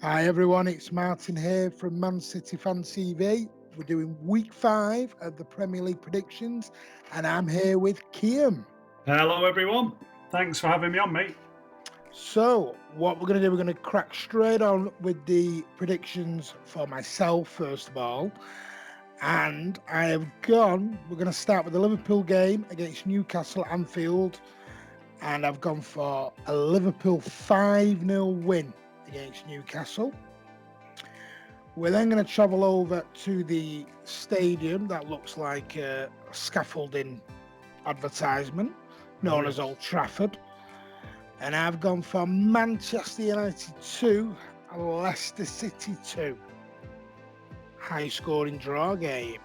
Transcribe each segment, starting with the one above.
Hi everyone, it's Martin here from Man City Fan TV. We're doing week 5 of the Premier League predictions, and I'm here with Kiam. Hello, everyone. Thanks for having me on, mate. So, what we're going to do, we're going to crack straight on with the predictions for myself, first of all. And we're going to start with the Liverpool game against Newcastle at Anfield. And I've gone for a Liverpool 5-0 win against Newcastle. We're then going to travel over to the stadium that looks like a scaffolding advertisement known as Old Trafford. And I've gone for Manchester United 2, Leicester City 2. High scoring draw game.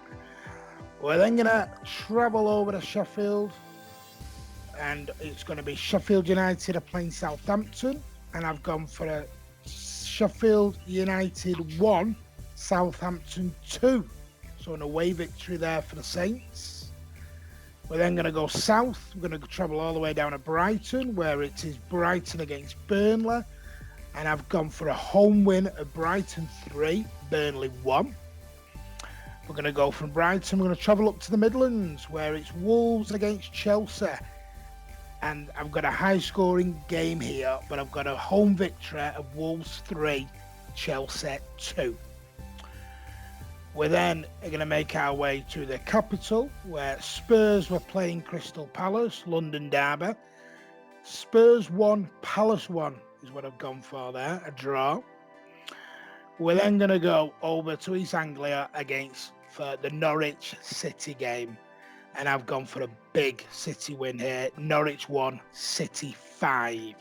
We're then going to travel over to Sheffield. And it's going to be Sheffield United are playing Southampton. And I've gone for a Sheffield United 1, Southampton 2. So an away victory there for the Saints. We're then going to go south. We're going to travel all the way down to Brighton, where it is Brighton against Burnley. And I've gone for a home win of Brighton 3, Burnley 1. We're going to go from Brighton. We're going to travel up to the Midlands, where it's Wolves against Chelsea. And I've got a high-scoring game here, but I've got a home victory of Wolves 3, Chelsea 2. We're then going to make our way to the capital, where Spurs were playing Crystal Palace, London derby. Spurs 1, Palace 1 is what I've gone for there, a draw. We're then going to go over to East Anglia for the Norwich City game. And I've gone for a big City win here. Norwich 1, City 5.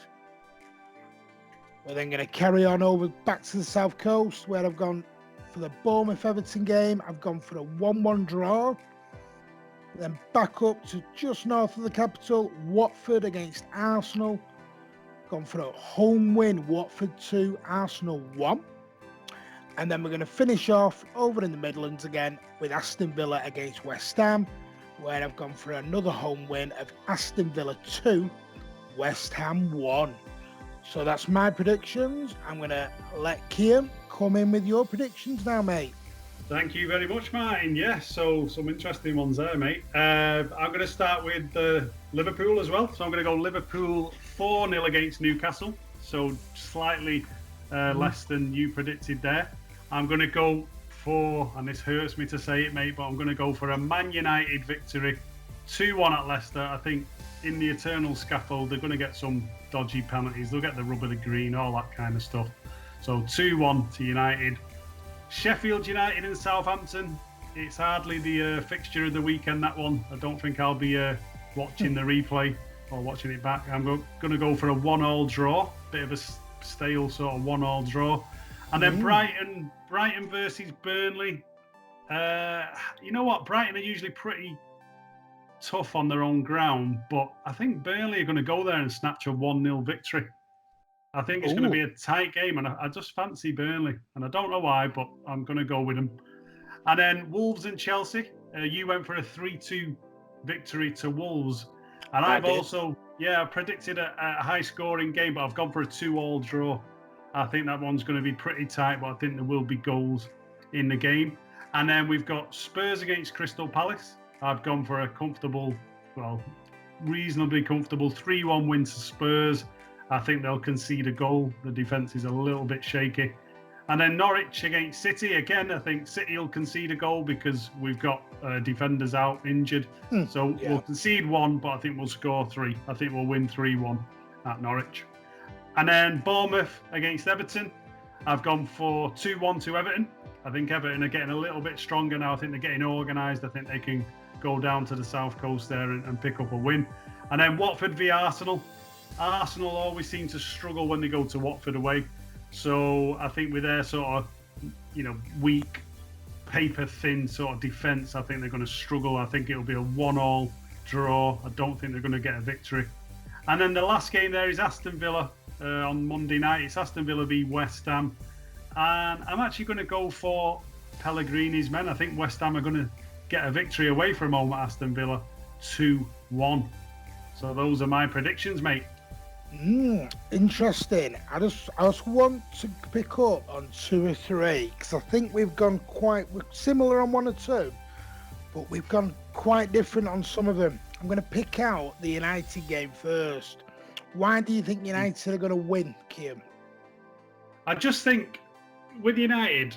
We're then going to carry on over back to the South Coast, where I've gone for the Bournemouth-Everton game. I've gone for a 1-1 draw. Then back up to just north of the capital, Watford against Arsenal. Gone for a home win, Watford 2, Arsenal 1. And then we're going to finish off over in the Midlands again with Aston Villa against West Ham, where I've gone for another home win of Aston Villa 2, West Ham 1. So that's my predictions. I'm going to let Kiam come in with your predictions now, mate. Thank you very much, Martin. Yes, so some interesting ones there, mate. I'm going to start with Liverpool as well. So I'm going to go Liverpool 4-0 against Newcastle. So slightly less than you predicted there. I'm going to go for, and this hurts me to say it, mate, but I'm going to go for a Man United victory, 2-1 at Leicester. I think in the eternal scaffold, they're going to get some dodgy penalties. They'll get the rub of the green, all that kind of stuff. So 2-1 to United. Sheffield United and Southampton. It's hardly the fixture of the weekend, that one. I don't think I'll be watching the replay or watching it back. I'm going to go for a 1-1 draw, bit of a stale sort of 1-1 draw. And then Brighton versus Burnley. You know what? Brighton are usually pretty tough on their own ground, but I think Burnley are going to go there and snatch a 1-0 victory. I think it's going to be a tight game, and I just fancy Burnley. And I don't know why, but I'm going to go with them. And then Wolves and Chelsea. You went for a 3-2 victory to Wolves. And I've also, predicted a high-scoring game, but I've gone for a 2-2 draw. I think that one's going to be pretty tight, but I think there will be goals in the game. And then we've got Spurs against Crystal Palace. I've gone for a reasonably comfortable 3-1 win to Spurs. I think they'll concede a goal. The defence is a little bit shaky. And then Norwich against City. Again, I think City will concede a goal because we've got defenders out injured. So we'll concede 1, but I think we'll score 3. I think we'll win 3-1 at Norwich. And then Bournemouth against Everton. I've gone for 2-1 to Everton. I think Everton are getting a little bit stronger now. I think they're getting organised. I think they can go down to the south coast there and pick up a win. And then Watford v Arsenal. Arsenal always seem to struggle when they go to Watford away. So I think with their sort of, weak, paper-thin sort of defence, I think they're going to struggle. I think it'll be a 1-1 draw. I don't think they're going to get a victory. And then the last game there is Aston Villa on Monday night. It's Aston Villa v West Ham. And I'm actually going to go for Pellegrini's men. I think West Ham are going to get a victory away from home at Aston Villa, 2-1. So those are my predictions, mate. Interesting. I just want to pick up on 2 or 3 because I think we're similar on 1 or 2, but we've gone quite different on some of them. I'm going to pick out the United game first. Why do you think United are going to win, Kiam? I just think with United,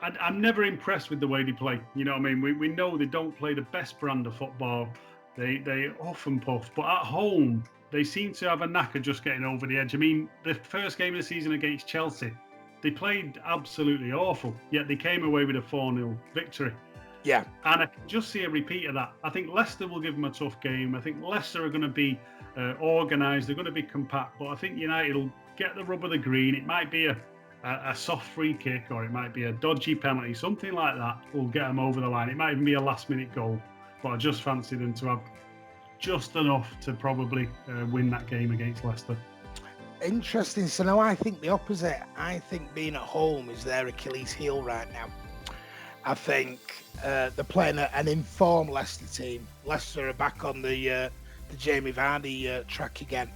I'm never impressed with the way they play. You know what I mean? We know they don't play the best brand of football. They often puff, but at home they seem to have a knack of just getting over the edge. I mean, the first game of the season against Chelsea, they played absolutely awful, yet they came away with a 4-0 victory. Yeah. And I can just see a repeat of that. I think Leicester will give them a tough game. I think Leicester are going to be organised. They're going to be compact. But I think United will get the rub of the green. It might be a soft free kick, or it might be a dodgy penalty. Something like that will get them over the line. It might even be a last-minute goal. But I just fancy them to have just enough to probably win that game against Leicester. Interesting. So now I think the opposite. I think being at home is their Achilles heel right now. I think they're playing an informed Leicester team. Leicester are back on the Jamie Vardy track again.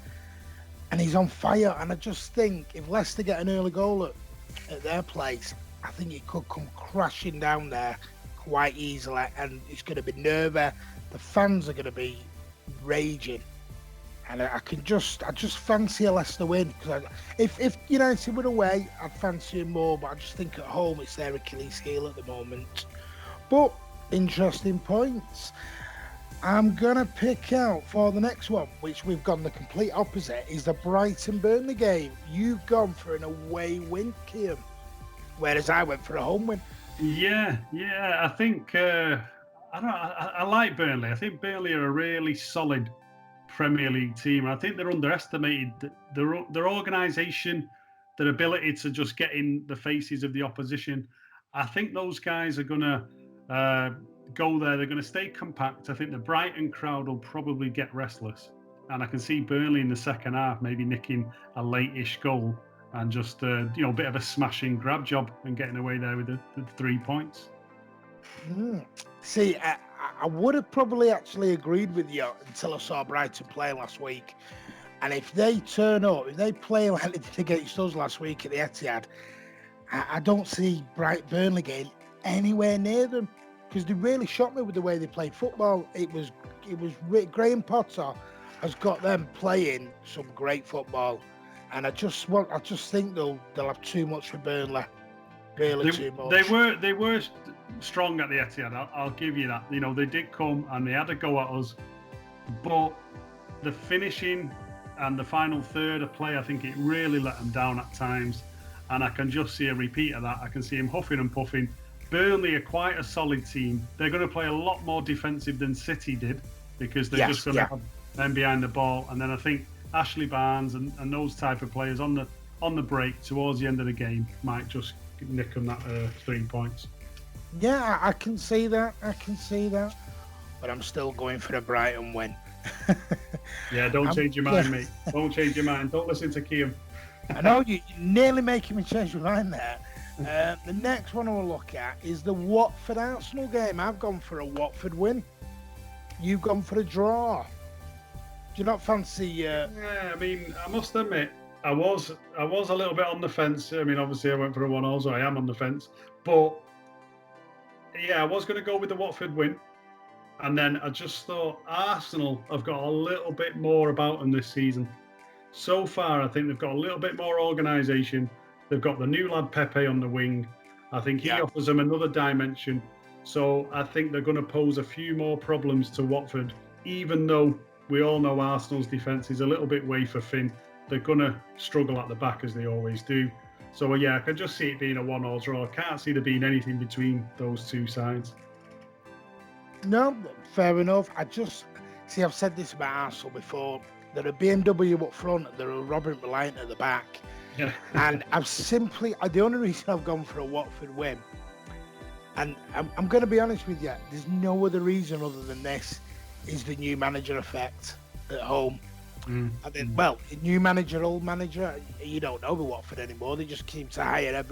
And he's on fire. And I just think if Leicester get an early goal at their place, I think it could come crashing down there quite easily. And it's going to be nervy. The fans are going to be raging. And I just fancy a Leicester win. Because if United were away, I'd fancy him more. But I just think at home, it's their Achilles heel at the moment. But interesting points. I'm going to pick out for the next one, which we've gone the complete opposite, is the Brighton-Burnley game. You've gone for an away win, Kiam, whereas I went for a home win. Yeah. I think I like Burnley. I think Burnley are a really solid Premier League team. I think they're underestimated. Their organisation, their ability to just get in the faces of the opposition. I think those guys are going to go there. They're going to stay compact. I think the Brighton crowd will probably get restless. And I can see Burnley in the second half maybe nicking a late-ish goal and just a bit of a smashing grab job and getting away there with the 3 points. See, I would have probably actually agreed with you until I saw Brighton play last week. And if they turn up, if they play like they did against us last week at the Etihad, I don't see Burnley getting anywhere near them, because they really shocked me with the way they played football. It was Graham Potter has got them playing some great football, and I just think they'll have too much for Burnley. Really too much. They were strong at the Etihad. I'll give you that. They did come and they had a go at us, but the finishing and the final third of play, I think it really let them down at times, and I can just see a repeat of that. I can see him huffing and puffing. Burnley are quite a solid team. They're going to play a lot more defensive than City did, because they're just going to have them behind the ball. And then I think Ashley Barnes and those type of players on the break towards the end of the game might just nick them that 3 points. Yeah, I can see that. But I'm still going for a Brighton win. Yeah, don't change your mind, mate. Don't change your mind. Don't listen to Kiam. I know you're nearly making me change my mind there. The next one I'll look at is the Watford-Arsenal game. I've gone for a Watford win. You've gone for a draw. Do you not fancy... Yeah, I mean, I must admit, I was a little bit on the fence. I mean, obviously I went for a 1-1, so I am on the fence. But, yeah, I was going to go with the Watford win. And then I just thought Arsenal have got a little bit more about them this season. So far, I think they've got a little bit more organisation. They've got the new lad Pepe on the wing. I think he offers them another dimension. So I think they're going to pose a few more problems to Watford, even though we all know Arsenal's defence is a little bit wafer thin. They're going to struggle at the back, as they always do. So, yeah, I can just see it being a 1-1 draw. I can't see there being anything between those two sides. No, fair enough. I've said this about Arsenal before. They're a BMW up front, they're a Robert Reliant at the back. Yeah. And the only reason I've gone for a Watford win, and I'm going to be honest with you, there's no other reason other than this, is the new manager effect at home. I mean, well, new manager, old manager, you don't know the Watford anymore. They just keep to hire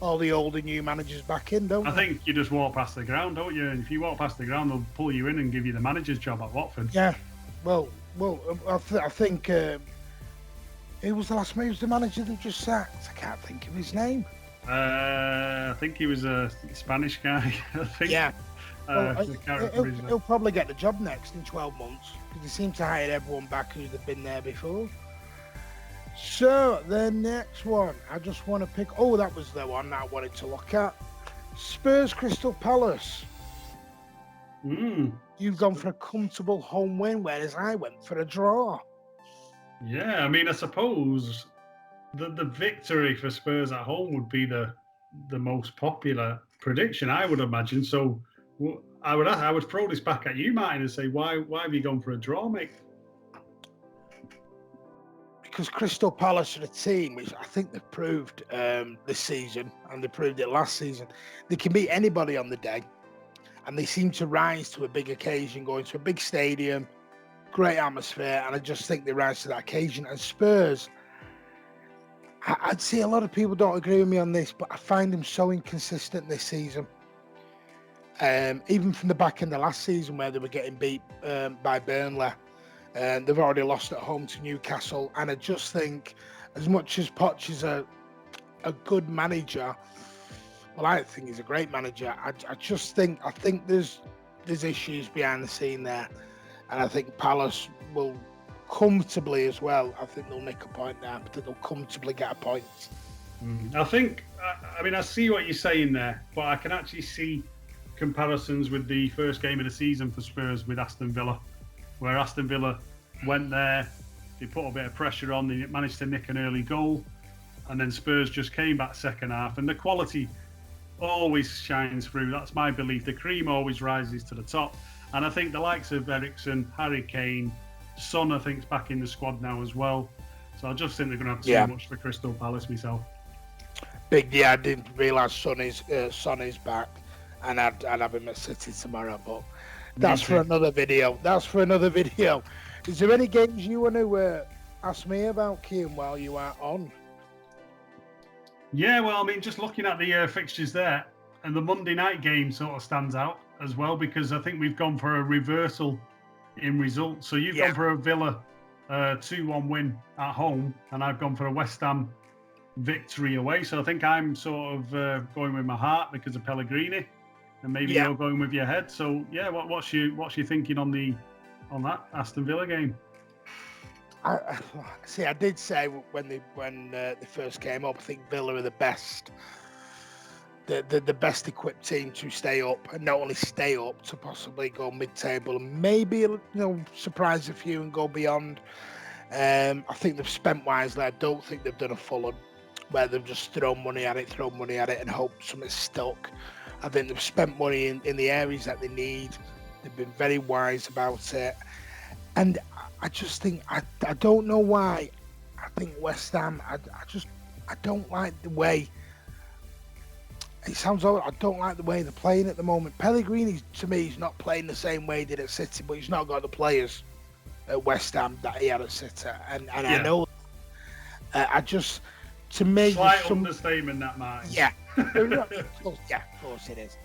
all the older new managers back in, don't they? I think you just walk past the ground, don't you? And if you walk past the ground, they'll pull you in and give you the manager's job at Watford. Yeah, well, I think Who was the last man? Who was the manager that just sacked? I can't think of his name. I think he was a Spanish guy. I think. Yeah. Well, I can't remember his name. he'll probably get the job next in 12 months because he seems to hire everyone back who's been there before. So the next one, I just want to pick. Oh, that was the one I wanted to look at. Spurs Crystal Palace. You've gone for a comfortable home win, whereas I went for a draw. Yeah, I mean, I suppose the victory for Spurs at home would be the most popular prediction, I would imagine. So I would throw this back at you, Martin, and say, why have you gone for a draw, mate? Because Crystal Palace are a team which I think they've proved this season, and they proved it last season. They can beat anybody on the day, and they seem to rise to a big occasion, going to a big stadium, great atmosphere, and I just think they rise to that occasion. And Spurs, I'd say a lot of people don't agree with me on this, but I find them so inconsistent this season. Even from the back end of last season where they were getting beat by Burnley, and they've already lost at home to Newcastle. And I just think, as much as Poch is a good manager, well, I think he's a great manager. I think there's issues behind the scene there, and I think Palace will comfortably as well. I think they'll nick a point there, but they'll comfortably get a point. I think, I mean, I see what you're saying there, but I can actually see comparisons with the first game of the season for Spurs with Aston Villa, where Aston Villa went there, they put a bit of pressure on, they managed to nick an early goal, and then Spurs just came back second half, and the quality always shines through. That's my belief. The cream always rises to the top, and I think the likes of Eriksen, Harry Kane, Son, I think, is back in the squad now as well. So I just think they're going to have too much for Crystal Palace myself. I didn't realise Son is back, and I'd have him at City tomorrow, but that's for another video. Is there any games you want to ask me about, Kiam, while you are on? Yeah, well, I mean, just looking at the fixtures there, and the Monday night game sort of stands out as well, because I think we've gone for a reversal in results. So you've gone for a Villa 2-1 win at home, and I've gone for a West Ham victory away. So I think I'm sort of going with my heart because of Pellegrini, and maybe you're going with your head. So yeah, what's your thinking on that Aston Villa game? I did say when they first came up, I think Villa are the best equipped team to stay up, and not only stay up, to possibly go mid-table and maybe surprise a few and go beyond. I think they've spent wisely. I don't think they've done a Fulham where they've just thrown money at it and hope something's stuck. I think they've spent money in the areas that they need. They've been very wise about it. And I just think, I don't know why, I think West Ham, I don't like the way, it sounds odd, I don't like the way they're playing at the moment. Pellegrini, to me, is not playing the same way he did at City, but he's not got the players at West Ham that he had at City. And I know, to me... Slight understatement, that, Martin. Yeah. Of course it is.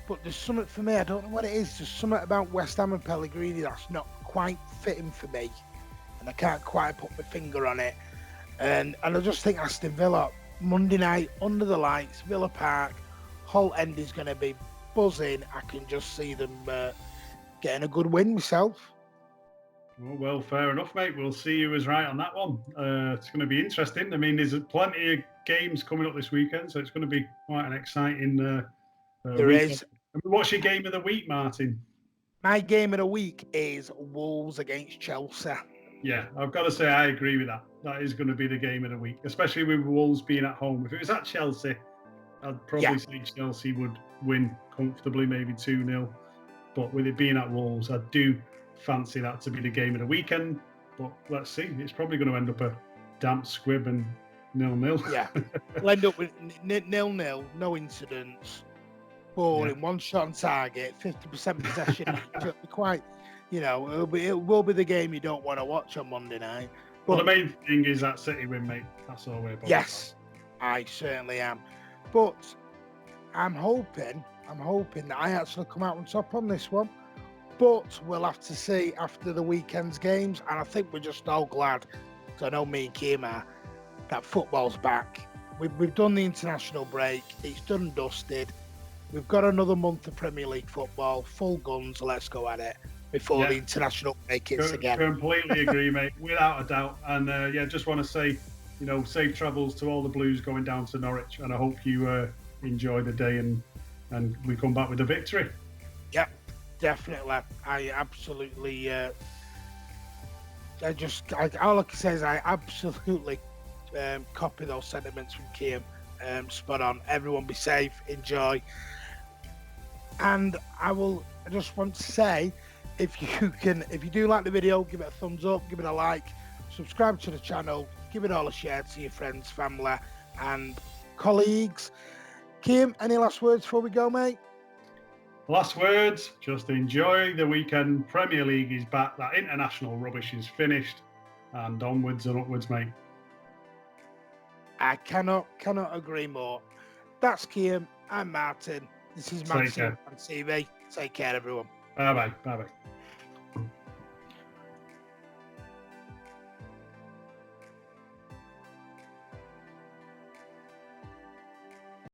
But there's something for me, I don't know what it is, there's something about West Ham and Pellegrini that's not quite fitting for me, and I can't quite put my finger on it. And I just think Aston Villa, Monday night, under the lights, Villa Park, whole end is going to be buzzing. I can just see them getting a good win myself. Well, fair enough, mate. We'll see you was right on that one. It's going to be interesting. I mean, there's plenty of games coming up this weekend, so it's going to be quite an exciting there weekend. is. What's your game of the week, Martin? My game of the week is Wolves against Chelsea. Yeah, I've got to say I agree with that. That is going to be the game of the week, especially with Wolves being at home. If it was at Chelsea, I'd probably say Chelsea would win comfortably, maybe 2-0. But with it being at Wolves, I do fancy that to be the game of the weekend. But let's see. It's probably going to end up a damp squib and 0-0. Yeah, we'll end up with 0-0, no incidents. In one shot on target, 50% possession. It'll be quite, it will be the game you don't want to watch on Monday night. But well, the main thing is that City win, mate. That's all we're about. Yes, I certainly am. But I'm hoping that I actually come out on top on this one. But we'll have to see after the weekend's games, and I think we're just all glad So I know me and Kiam are, that football's back. We've done the international break. It's done and dusted. We've got another month of Premier League football, full guns. Let's go at it before the international break hits again. Completely agree, mate, without a doubt. And just want to say, safe travels to all the Blues going down to Norwich, and I hope you enjoy the day and we come back with a victory. Yeah, definitely. I absolutely. All I can say is I absolutely copy those sentiments from Kiam. Spot on. Everyone be safe, enjoy. And I just want to say, if you do like the video, give it a thumbs up, give it a like, subscribe to the channel, give it all a share to your friends, family, and colleagues. Kiam, any last words before we go, mate? Last words, just enjoy the weekend. Premier League is back. That international rubbish is finished. And onwards and upwards, mate. I cannot agree more. That's Kiam. I'm Martin. This is Man City on TV. Take care, everyone. Bye-bye. Bye-bye.